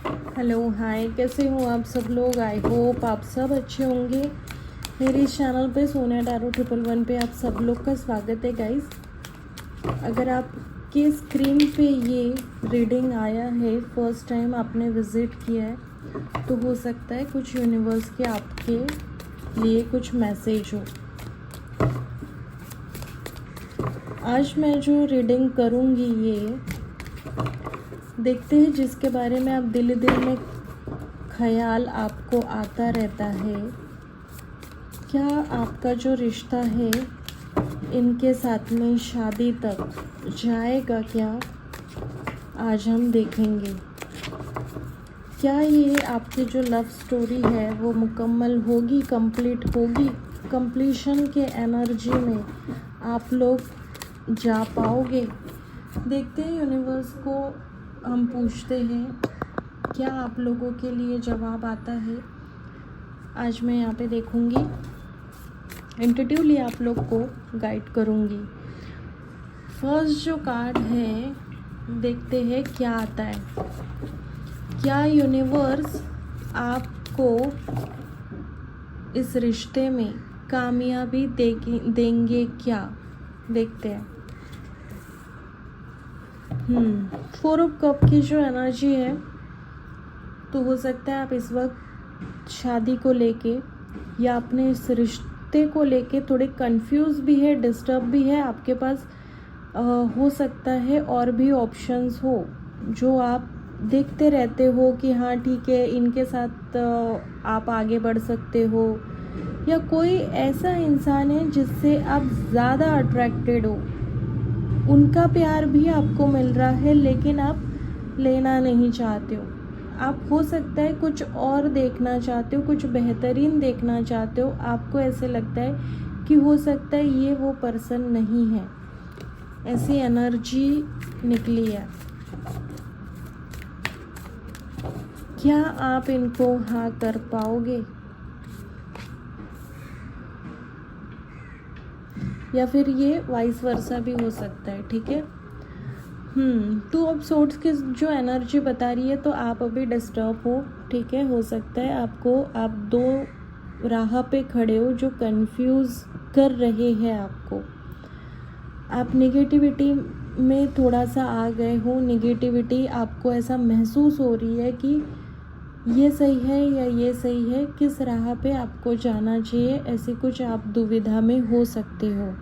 Hello hi, कैसे हो आप सब लोग। आई होप आप सब अच्छे होंगे। मेरे इस चैनल पे सोनिया टैरो 111 पे आप सब लोग का स्वागत है गाइस। अगर आपके स्क्रीन पे ये रीडिंग आया है, फर्स्ट टाइम आपने विज़िट किया है, तो हो सकता है कुछ यूनिवर्स के आपके लिए कुछ मैसेज हो। आज मैं जो रीडिंग करूँगी ये देखते हैं जिसके बारे में आप दिल में ख्याल आपको आता रहता है, क्या आपका जो रिश्ता है इनके साथ में शादी तक जाएगा क्या, आज हम देखेंगे। क्या ये आपकी जो लव स्टोरी है वो मुकम्मल होगी, कंप्लीट होगी, कंप्लीशन के एनर्जी में आप लोग जा पाओगे। देखते हैं यूनिवर्स को हम पूछते हैं क्या आप लोगों के लिए जवाब आता है। आज मैं यहाँ पे देखूँगी, इंट्यूटिवली आप लोग को गाइड करूँगी। फर्स्ट जो कार्ड है, देखते हैं क्या आता है। क्या यूनिवर्स आपको इस रिश्ते में कामयाबी देंगे क्या, देखते हैं। 4 ऑफ कप की जो एनर्जी है, तो हो सकता है आप इस वक्त शादी को लेके या अपने इस रिश्ते को लेके थोड़े कंफ्यूज भी है, डिस्टर्ब भी है। आपके पास हो सकता है और भी ऑप्शंस हो जो आप देखते रहते हो कि हाँ ठीक है, इनके साथ आप आगे बढ़ सकते हो, या कोई ऐसा इंसान है जिससे आप ज़्यादा अट्रैक्टेड हो, उनका प्यार भी आपको मिल रहा है लेकिन आप लेना नहीं चाहते हो। आप हो सकता है कुछ और देखना चाहते हो, कुछ बेहतरीन देखना चाहते हो। आपको ऐसे लगता है कि हो सकता है ये वो पर्सन नहीं है, ऐसी एनर्जी निकली है। क्या आप इनको हाँ कर पाओगे, या फिर ये वाइस वर्सा भी हो सकता है, ठीक है। 2 ऑफ सोर्ड्स की जो एनर्जी बता रही है, तो आप अभी डिस्टर्ब हो, ठीक है। हो सकता है आपको, आप 2 राह पे खड़े हो जो कंफ्यूज कर रहे हैं आपको। आप नेगेटिविटी में थोड़ा सा आ गए हो, नेगेटिविटी आपको ऐसा महसूस हो रही है कि ये सही है या ये सही है, किस राह पे आपको जाना चाहिए, ऐसी कुछ आप दुविधा में हो सकते हो।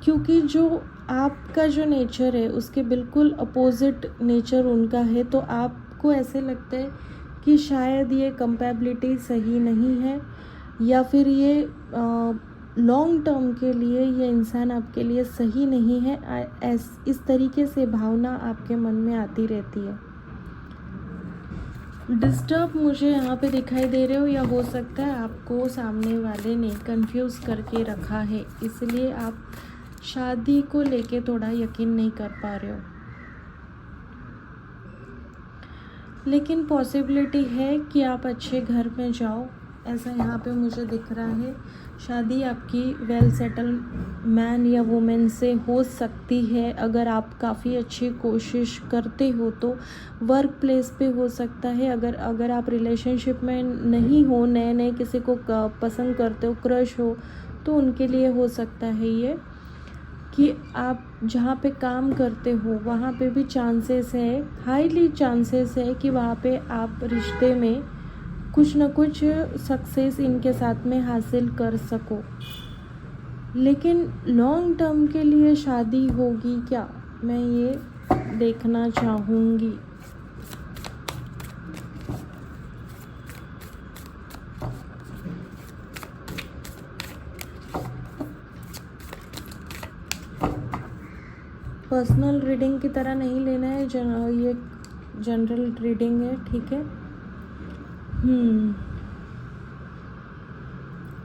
क्योंकि जो आपका जो नेचर है उसके बिल्कुल अपोजिट नेचर उनका है, तो आपको ऐसे लगता है कि शायद ये कंपैबिलिटी सही नहीं है, या फिर ये लॉन्ग टर्म के लिए ये इंसान आपके लिए सही नहीं है। इस तरीके से भावना आपके मन में आती रहती है। डिस्टर्ब मुझे यहाँ पे दिखाई दे रहे हो, या हो सकता है आपको सामने वाले ने कंफ्यूज करके रखा है, इसलिए आप शादी को लेके थोड़ा यकीन नहीं कर पा रहे हो। लेकिन पॉसिबिलिटी है कि आप अच्छे घर में जाओ, ऐसा यहाँ पे मुझे दिख रहा है। शादी आपकी वेल सेटल मैन या वुमेन से हो सकती है, अगर आप काफ़ी अच्छी कोशिश करते हो तो। वर्क प्लेस पे हो सकता है, अगर आप रिलेशनशिप में नहीं हो, नए नए किसी को पसंद करते हो, क्रश हो, तो उनके लिए हो सकता है ये कि आप जहाँ पे काम करते हो वहाँ पे भी चांसेस है, हाईली चांसेस है कि वहाँ पे आप रिश्ते में कुछ ना कुछ सक्सेस इनके साथ में हासिल कर सको। लेकिन लॉन्ग टर्म के लिए शादी होगी क्या, मैं ये देखना चाहूँगी। पर्सनल रीडिंग की तरह नहीं लेना है, ये जनरल रीडिंग है, ठीक है।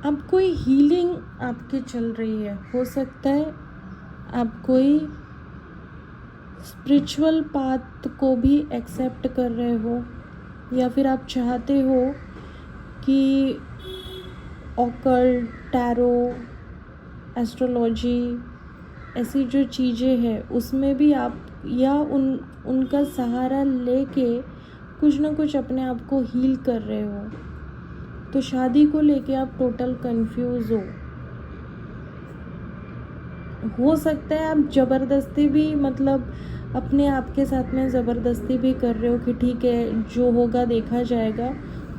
अब कोई हीलिंग आपकी चल रही है, हो सकता है आप कोई स्पिरिचुअल पाथ को भी एक्सेप्ट कर रहे हो, या फिर आप चाहते हो कि ऑकल्ट, टैरो, एस्ट्रोलॉजी, ऐसी जो चीज़ें हैं उसमें भी आप, या उनका सहारा लेके कुछ ना कुछ अपने आप को हील कर रहे हो। तो शादी को लेके आप टोटल कंफ्यूज हो सकता है आप ज़बरदस्ती भी मतलब अपने आप के साथ में ज़बरदस्ती भी कर रहे हो कि ठीक है जो होगा देखा जाएगा,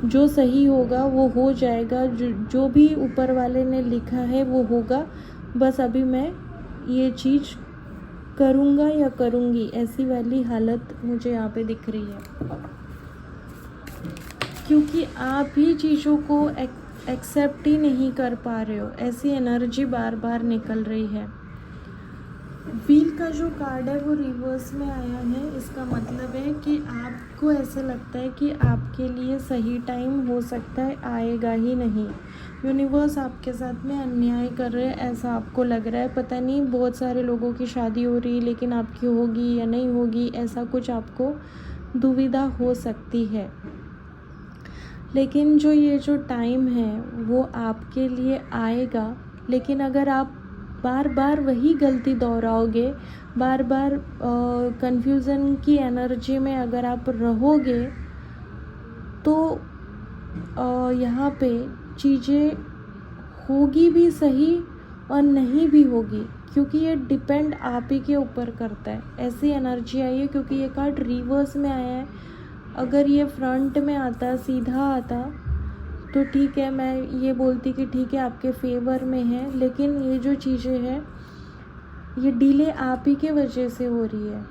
जो सही होगा वो हो जाएगा, जो भी ऊपर वाले ने लिखा है वो होगा, बस अभी मैं ये चीज़ करूँगा या करूँगी, ऐसी वाली हालत मुझे यहाँ पे दिख रही है। क्योंकि आप ही चीज़ों को एक्सेप्ट ही नहीं कर पा रहे हो, ऐसी एनर्जी बार बार निकल रही है। व्हील का जो कार्ड है वो रिवर्स में आया है। इसका मतलब है कि आपको ऐसे लगता है कि आपके लिए सही टाइम हो सकता है आएगा ही नहीं। यूनिवर्स आपके साथ में अन्याय कर रहे हैं, ऐसा आपको लग रहा है। पता नहीं बहुत सारे लोगों की शादी हो रही है लेकिन आपकी होगी या नहीं होगी, ऐसा कुछ आपको दुविधा हो सकती है। लेकिन ये जो टाइम है वो आपके लिए आएगा। लेकिन अगर आप बार बार वही गलती दोहराओगे, बार बार कन्फ्यूज़न की एनर्जी में अगर आप रहोगे तो यहाँ पे चीज़ें होगी भी सही और नहीं भी होगी, क्योंकि ये डिपेंड आप ही के ऊपर करता है। ऐसी एनर्जी आई है क्योंकि ये कार्ड रिवर्स में आया है। अगर ये फ्रंट में आता, सीधा आता तो ठीक है, मैं ये बोलती कि ठीक है आपके फेवर में है। लेकिन ये जो चीज़ें हैं ये डिले आप ही के वजह से हो रही है,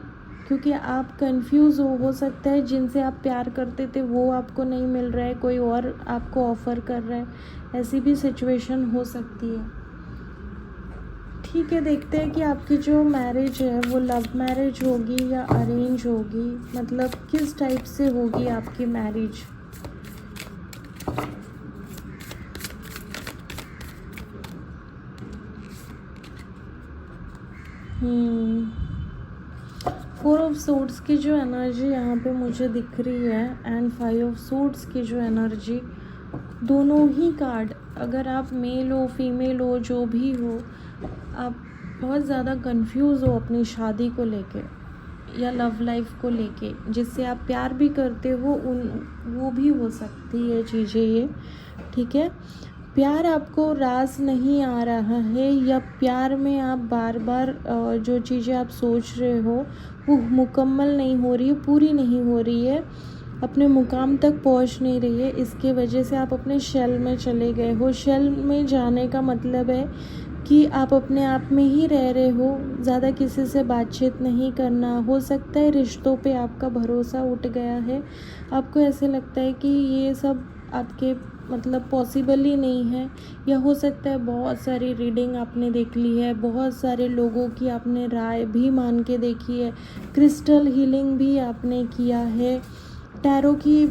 क्योंकि आप कंफ्यूज हो सकता है जिनसे आप प्यार करते थे वो आपको नहीं मिल रहा है, कोई और आपको ऑफ़र कर रहा है, ऐसी भी सिचुएशन हो सकती है। ठीक है, देखते हैं कि आपकी जो मैरिज है वो लव मैरिज होगी या अरेंज होगी, मतलब किस टाइप से होगी आपकी मैरिज। फोर ऑफ सोर्ड्स की जो एनर्जी यहाँ पे मुझे दिख रही है एंड फाइव ऑफ सोर्ड्स की जो एनर्जी, दोनों ही कार्ड, अगर आप मेल हो फीमेल हो जो भी हो, आप बहुत ज़्यादा कंफ्यूज हो अपनी शादी को लेके या लव लाइफ को लेके, जिससे आप प्यार भी करते हो वो भी हो सकती है चीज़ें ये। ठीक है, प्यार आपको रास नहीं आ रहा है या प्यार में आप बार बार जो चीज़ें आप सोच रहे हो वो मुकम्मल नहीं हो रही है, पूरी नहीं हो रही है, अपने मुकाम तक पहुंच नहीं रही है। इसके वजह से आप अपने शेल में चले गए हो। शेल में जाने का मतलब है कि आप अपने आप में ही रह रहे हो, ज़्यादा किसी से बातचीत नहीं करना। हो सकता है रिश्तों पे आपका भरोसा उठ गया है, आपको ऐसे लगता है कि ये सब आपके मतलब पॉसिबल ही नहीं है। या हो सकता है बहुत सारी रीडिंग आपने देख ली है, बहुत सारे लोगों की आपने राय भी मान के देखी है, क्रिस्टल हीलिंग भी आपने किया है, टैरो की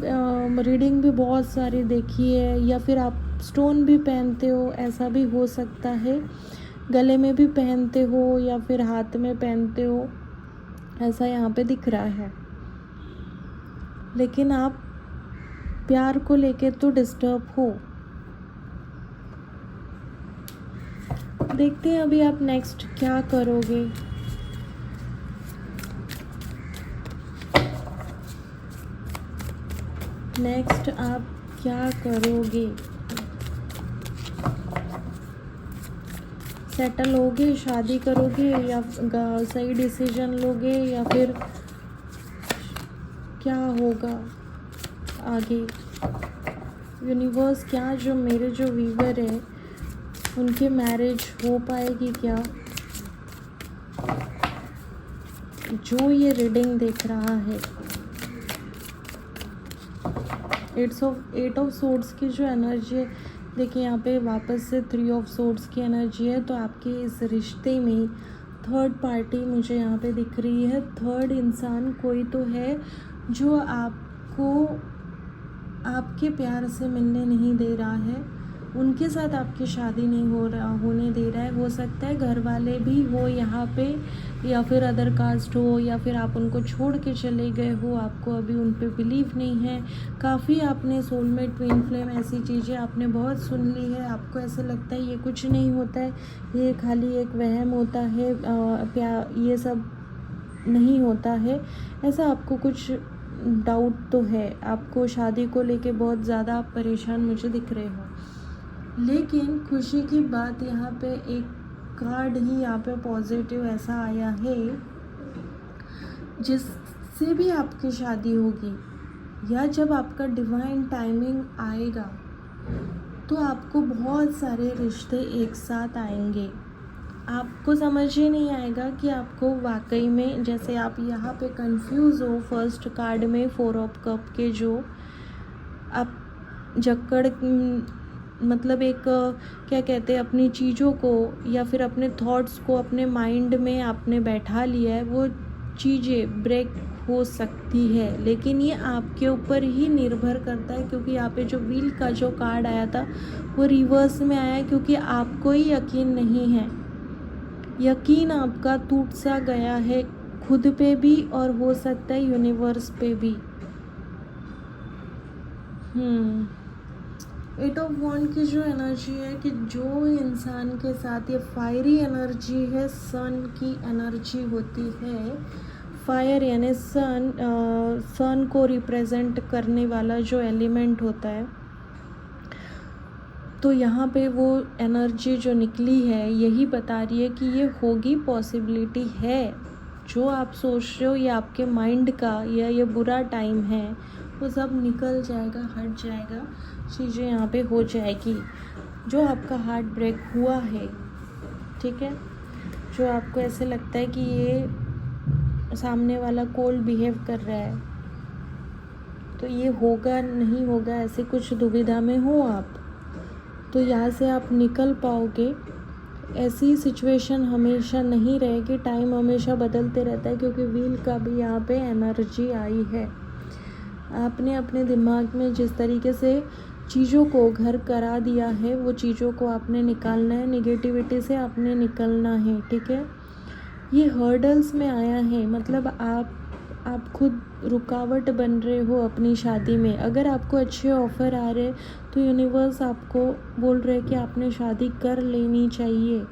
रीडिंग भी बहुत सारी देखी है, या फिर आप स्टोन भी पहनते हो, ऐसा भी हो सकता है, गले में भी पहनते हो या फिर हाथ में पहनते हो, ऐसा यहाँ पे दिख रहा है। लेकिन आप प्यार को लेके तो डिस्टर्ब हो। देखते हैं अभी आप नेक्स्ट क्या करोगे। नेक्स्ट आप क्या करोगे, सेटल होगे, शादी करोगे या सही डिसीजन लोगे, या फिर क्या होगा आगे। यूनिवर्स, क्या जो मेरे जो व्यूवर है उनके मैरिज हो पाएगी क्या, जो ये रीडिंग देख रहा है। एट ऑफ सोर्ड्स की जो एनर्जी है, देखिए यहाँ पे वापस से 3 ऑफ सोर्ड्स की एनर्जी है। तो आपके इस रिश्ते में थर्ड पार्टी मुझे यहाँ पे दिख रही है। थर्ड इंसान कोई तो है जो आपको आपके प्यार से मिलने नहीं दे रहा है, उनके साथ आपकी शादी नहीं होने दे रहा है। हो सकता है घर वाले भी हो यहाँ पे, या फिर अदर कास्ट हो, या फिर आप उनको छोड़ के चले गए हो, आपको अभी उन पे बिलीव नहीं है। काफ़ी आपने सोलमेट, ट्विन फ्लेम, ऐसी चीज़ें आपने बहुत सुन ली है, आपको ऐसे लगता है ये कुछ नहीं होता है, ये खाली एक वहम होता है, ये सब नहीं होता है, ऐसा आपको कुछ डाउट तो है, आपको शादी को लेके बहुत ज़्यादा आप परेशान मुझे दिख रहे हो। लेकिन खुशी की बात यहाँ पे एक कार्ड ही यहाँ पे पॉजिटिव ऐसा आया है जिससे भी आपकी शादी होगी, या जब आपका डिवाइन टाइमिंग आएगा तो आपको बहुत सारे रिश्ते एक साथ आएंगे। आपको समझ ही नहीं आएगा कि आपको वाकई में, जैसे आप यहाँ पे कंफ्यूज हो फर्स्ट कार्ड में 4 ऑफ कप के, जो आप जकड़ मतलब एक क्या कहते हैं, अपनी चीज़ों को या फिर अपने थॉट्स को अपने माइंड में आपने बैठा लिया है, वो चीज़ें ब्रेक हो सकती है, लेकिन ये आपके ऊपर ही निर्भर करता है। क्योंकि यहाँ पे जो व्हील का जो कार्ड आया था वो रिवर्स में आया है, क्योंकि आपको ही यकीन नहीं है, यकीन आपका टूट सा गया है खुद पे भी और हो सकता है यूनिवर्स पे भी। 8 ऑफ वॉन्ड की जो एनर्जी है कि जो इंसान के साथ ये फायरी एनर्जी है, सन की एनर्जी होती है, फायर यानी सन को रिप्रेजेंट करने वाला जो एलिमेंट होता है, तो यहाँ पे वो एनर्जी जो निकली है यही बता रही है कि ये होगी, पॉसिबिलिटी है। जो आप सोच रहे हो ये आपके माइंड का या ये बुरा टाइम है, वो सब निकल जाएगा, हट जाएगा, चीज़ें यहाँ पे हो जाएगी। जो आपका हार्ट ब्रेक हुआ है, ठीक है, जो आपको ऐसे लगता है कि ये सामने वाला कोल्ड बिहेव कर रहा है, तो ये होगा नहीं होगा, ऐसे कुछ दुविधा में हो आप, तो यहाँ से आप निकल पाओगे। ऐसी सिचुएशन हमेशा नहीं रहेगी, टाइम हमेशा बदलते रहता है, क्योंकि व्हील का भी यहाँ पे एनर्जी आई है। आपने अपने दिमाग में जिस तरीके से चीज़ों को घर करा दिया है, वो चीज़ों को आपने निकालना है, नेगेटिविटी से आपने निकलना है, ठीक है। ये हर्डल्स में आया है, मतलब आप खुद रुकावट बन रहे हो अपनी शादी में। अगर आपको अच्छे ऑफ़र आ रहे तो यूनिवर्स आपको बोल रहे कि आपने शादी कर लेनी चाहिए।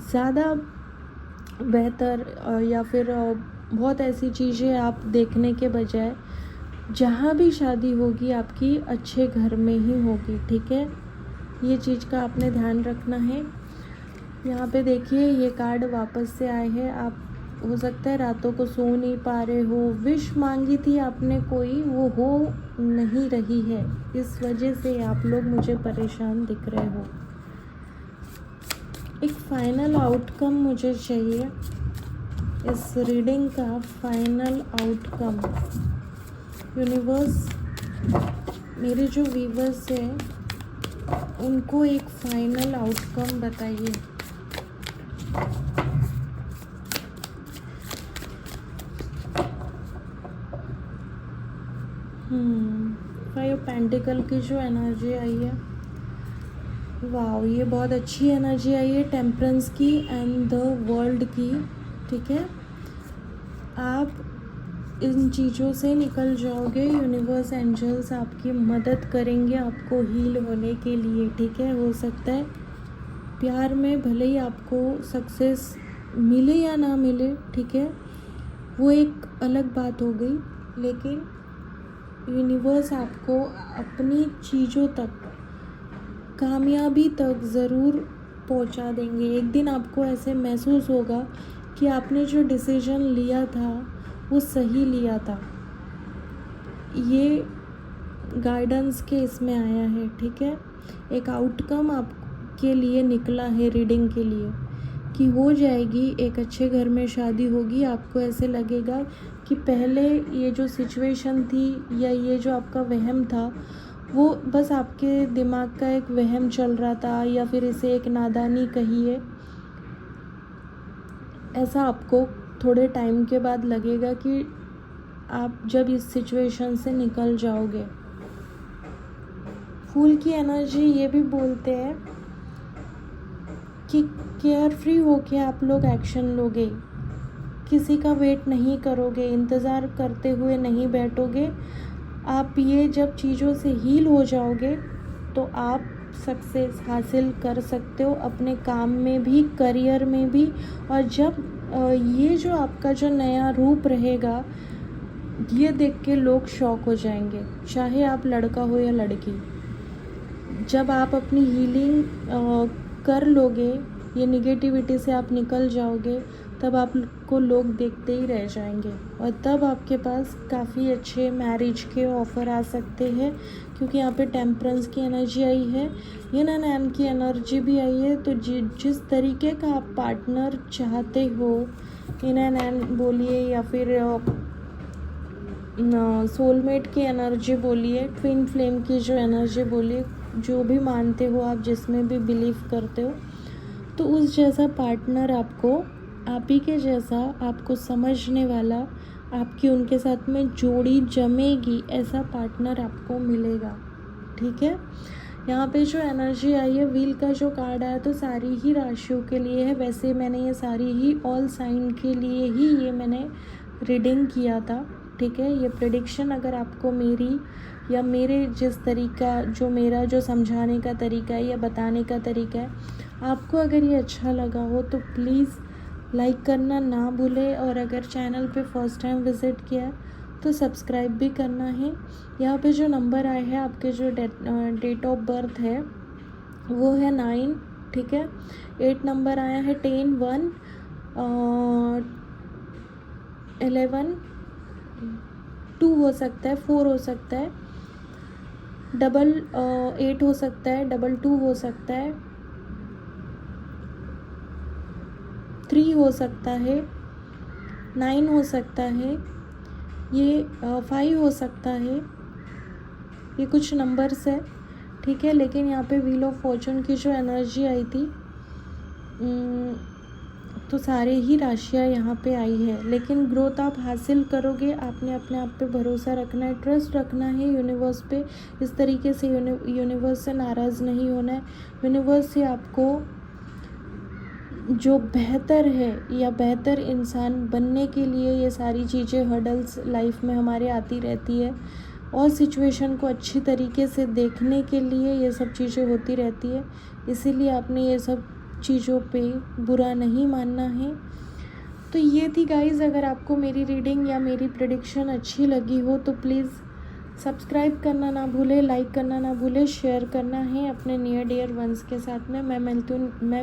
ज़्यादा बेहतर या फिर बहुत ऐसी चीज़ें आप देखने के बजाय जहाँ भी शादी होगी आपकी अच्छे घर में ही होगी, ठीक है। ये चीज़ का आपने ध्यान रखना है। यहाँ पे देखिए ये कार्ड वापस से आए हैं। आप हो सकता है रातों को सो नहीं पा रहे हो, विश मांगी थी आपने कोई, वो हो नहीं रही है, इस वजह से आप लोग मुझे परेशान दिख रहे हो। एक फाइनल आउटकम मुझे चाहिए इस रीडिंग का, फाइनल आउटकम। यूनिवर्स, मेरे जो व्यूवर्स हैं उनको एक फाइनल आउटकम बताइए। फाइव पेंटिकल की जो एनर्जी आई है, वाह, ये बहुत अच्छी एनर्जी आई है, टेम्परेंस की एंड द वर्ल्ड की, ठीक है। आप इन चीज़ों से निकल जाओगे, यूनिवर्स एंजल्स आपकी मदद करेंगे आपको हील होने के लिए, ठीक है। हो सकता है प्यार में भले ही आपको सक्सेस मिले या ना मिले, ठीक है, वो एक अलग बात हो गई, लेकिन यूनिवर्स आपको अपनी चीज़ों तक, कामयाबी तक ज़रूर पहुंचा देंगे। एक दिन आपको ऐसे महसूस होगा कि आपने जो डिसीजन लिया था वो सही लिया था। ये गाइडेंस के इसमें आया है, ठीक है। एक आउटकम आपके लिए निकला है रीडिंग के लिए कि हो जाएगी, एक अच्छे घर में शादी होगी। आपको ऐसे लगेगा कि पहले ये जो सिचुएशन थी या ये जो आपका वहम था वो बस आपके दिमाग का एक वहम चल रहा था, या फिर इसे एक नादानी कहिए। ऐसा आपको थोड़े टाइम के बाद लगेगा कि आप जब इस सिचुएशन से निकल जाओगे। फूल की एनर्जी ये भी बोलते हैं कि केयर फ्री होके आप लोग एक्शन लोगे, किसी का वेट नहीं करोगे, इंतज़ार करते हुए नहीं बैठोगे। आप ये जब चीज़ों से हील हो जाओगे तो आप सक्सेस हासिल कर सकते हो अपने काम में भी, करियर में भी। और जब ये जो आपका जो नया रूप रहेगा, ये देख के लोग शॉक हो जाएंगे, चाहे आप लड़का हो या लड़की। जब आप अपनी हीलिंग कर लोगे, ये निगेटिविटी से आप निकल जाओगे, तब आपको लोग देखते ही रह जाएंगे, और तब आपके पास काफ़ी अच्छे मैरिज के ऑफ़र आ सकते हैं, क्योंकि यहाँ पे टेम्परेंस की एनर्जी आई है, यिन एंड yang की एनर्जी भी आई है। तो जिस तरीके का आप पार्टनर चाहते हो, यिन एंड yang बोलिए या फिर सोलमेट की एनर्जी बोलिए, ट्विन फ्लेम की जो एनर्जी बोलिए, जो भी मानते हो आप, जिसमें भी बिलीव करते हो, तो उस जैसा पार्टनर आपको, आप ही के जैसा, आपको समझने वाला, आपकी उनके साथ में जोड़ी जमेगी, ऐसा पार्टनर आपको मिलेगा। ठीक है, यहाँ पे जो एनर्जी आई है, व्हील का जो कार्ड आया, तो सारी ही राशियों के लिए है। वैसे मैंने ये सारी ही ऑल साइन के लिए ही ये मैंने रीडिंग किया था। ठीक है, ये प्रेडिक्शन अगर आपको मेरी या मेरे जिस तरीका, जो मेरा जो समझाने का तरीका है या बताने का तरीका है, आपको अगर ये अच्छा लगा हो तो प्लीज़ लाइक करना ना भूलें, और अगर चैनल पे फर्स्ट टाइम विज़िट किया है तो सब्सक्राइब भी करना है। यहाँ पे जो नंबर आए हैं, आपके जो डेट ऑफ बर्थ है वो है 9, ठीक है। 8 नंबर आया है, 10, 1, 11, 2 हो सकता है, 4 हो सकता है, 8 हो सकता है, 2 हो सकता है, 3 हो सकता है, 9 हो सकता है, ये 5 हो सकता है, ये कुछ नंबर्स है। ठीक है, लेकिन यहाँ पे व्हील ऑफ फॉर्चून की जो एनर्जी आई थी, तो सारे ही राशियाँ यहाँ पे आई है। लेकिन ग्रोथ आप हासिल करोगे, आपने अपने आप पे भरोसा रखना है, ट्रस्ट रखना है यूनिवर्स पे। इस तरीके से यूनिवर्स से नाराज़ नहीं होना है। यूनिवर्स से आपको जो बेहतर है या बेहतर इंसान बनने के लिए, ये सारी चीज़ें, हर्डल्स लाइफ में हमारे आती रहती है, और सिचुएशन को अच्छी तरीके से देखने के लिए ये सब चीज़ें होती रहती है। इसीलिए आपने ये सब चीज़ों पे बुरा नहीं मानना है। तो ये थी गाइज़, अगर आपको मेरी रीडिंग या मेरी प्रेडिक्शन अच्छी लगी हो तो प्लीज़ सब्सक्राइब करना ना भूले, लाइक करना ना भूले, शेयर करना है अपने नियर डियर वंस के साथ में। मैं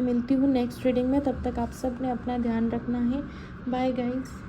मिलती हूँ नेक्स्ट रीडिंग में। तब तक आप सब ने अपना ध्यान रखना है। Bye guys.